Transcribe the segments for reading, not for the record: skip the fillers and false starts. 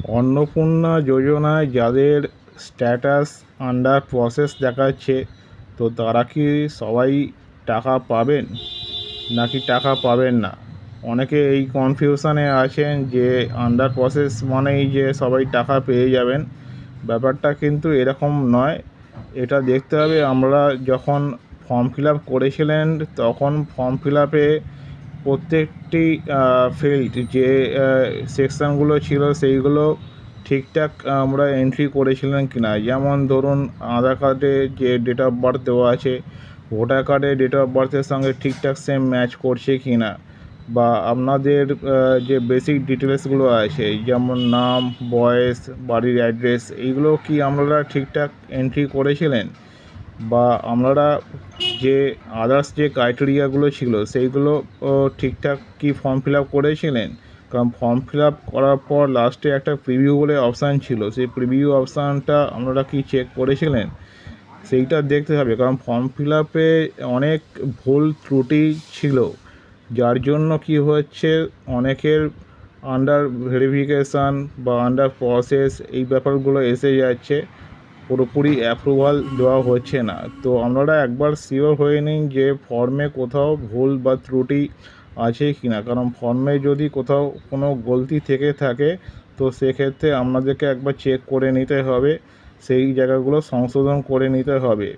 অন্নপূর্ণা যোজনায় যাদের status under process দেখাচ্ছে, তো তারা কি সবাই টাকা পাবেন নাকি টাকা পাবেন না? অনেকে এই কনফিউশনে আছেন যে আন্ডার প্রসেস মানেই যে সবাই টাকা পেয়ে যাবেন। ব্যাপারটা কিন্তু এরকম নয়। এটা দেখতে হবে আমরা যখন ফর্ম ফিল আপ করেছিলেন, তখন ফর্ম ফিল আপে প্রত্যেকটি ফিল্ড যে সেকশানগুলো ছিল সেইগুলো ঠিকঠাক আমরা এন্ট্রি করেছিলেন কি না। যেমন ধরুন, আধার কার্ডে যে ডেট অফ বার্থ দেওয়া আছে, ভোটার কার্ডে ডেট অফ বার্থের সঙ্গে ঠিকঠাক সেম ম্যাচ করছে কি না, বা আপনাদের যে বেসিক ডিটেলসগুলো আছে যেমন নাম, বয়স, বাড়ির অ্যাড্রেস, এইগুলো কি আপনারা ঠিকঠাক এন্ট্রি করেছিলেন, বা আপনারা যে আদার্স যে ক্রাইটেরিয়াগুলো ছিল সেইগুলো ঠিকঠাক কি ফর্ম ফিল আপ করেছিলেন? কারণ ফর্ম ফিল আপ করার পর লাস্টে একটা প্রিভিউ বলে অপশান ছিল, সেই প্রিভিউ অপশানটা আপনারা কি চেক করেছিলেন? সেইটা দেখতে হবে, কারণ ফর্ম ফিল আপে অনেক ভুল ত্রুটি ছিল, যার জন্য কি হচ্ছে, অনেকের আন্ডার ভেরিফিকেশান বা আন্ডার প্রসেস এই ব্যাপারগুলো এসে যাচ্ছে, পুরোপুরি অ্যাপ্রুভাল দেওয়া হচ্ছে না। তো আপনারা একবার শিওর হয়ে নিন যে ফর্মে কোথাও ভুল বা ত্রুটি আছে কি না, কারণ ফর্মে যদি কোথাও কোনো গলতি থেকে থাকে, তো সেক্ষেত্রে আপনাদেরকে একবার চেক করে নিতে হবে, সেই জায়গাগুলো সংশোধন করে নিতে হবে।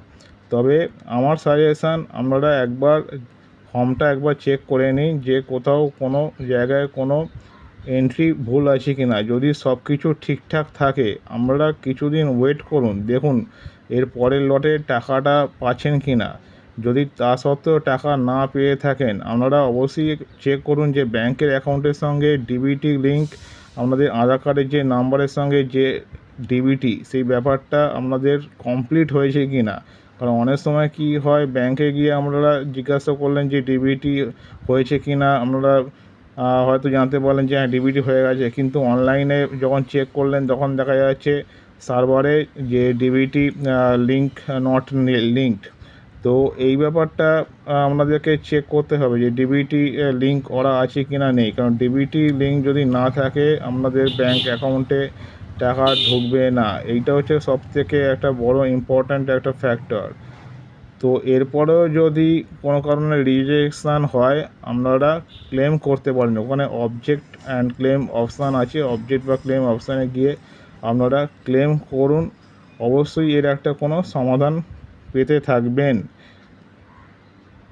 তবে আমার সাজেশান, আপনারা একবার ফর্মটা একবার চেক করে নিন যে কোথাও কোনো জায়গায় কোনো এন্ট্রি ভুল আছে কি না। যদি সব কিছু ঠিকঠাক থাকে, আপনারা কিছুদিন ওয়েট করুন, দেখুন এর পরের লটে টাকাটা পাচ্ছেন কি না। যদি তা সত্ত্বেও টাকা না পেয়ে থাকেন, আপনারা অবশ্যই চেক করুন যে ব্যাংকের অ্যাকাউন্টের সঙ্গে ডিবিটি লিঙ্ক, আপনাদের আধার কার্ডের যে নাম্বারের সঙ্গে যে ডিবিটি, সেই ব্যাপারটা আপনাদের কমপ্লিট হয়েছে কি না। কারণ অনেক সময় কি হয়, ব্যাংকে গিয়ে আপনারা জিজ্ঞাসা করলেন যে ডিবিটি হয়েছে কি না, আপনারা হয়তো জানতে পারলেন যে হ্যাঁ ডিবিটি হয়ে গেছে, কিন্তু অনলাইনে যখন চেক করলেন তখন দেখা যাচ্ছে সার্ভারে যে ডিবিটি লিঙ্ক নট লিঙ্কড। তো এই ব্যাপারটা আপনাদেরকে চেক করতে হবে যে ডিবিটি লিঙ্ক করা আছে কি না নেই, কারণ ডিবিটি লিঙ্ক যদি না থাকে আপনাদের ব্যাংক অ্যাকাউন্টে টাকা ঢুকবে না। এইটা হচ্ছে সবথেকে একটা বড় ইম্পর্ট্যান্ট একটা ফ্যাক্টর। তো এরপরেও যদি কোনো কারণে রিজেকশান হয়, আপনারা ক্লেম করতে পারেন। ওখানে অবজেক্ট অ্যান্ড ক্লেম অপশান আছে, অবজেক্ট বা ক্লেম অপশানে গিয়ে আপনারা ক্লেম করুন। অবশ্যই এর একটা কোনো সমাধান পেতে থাকবেন।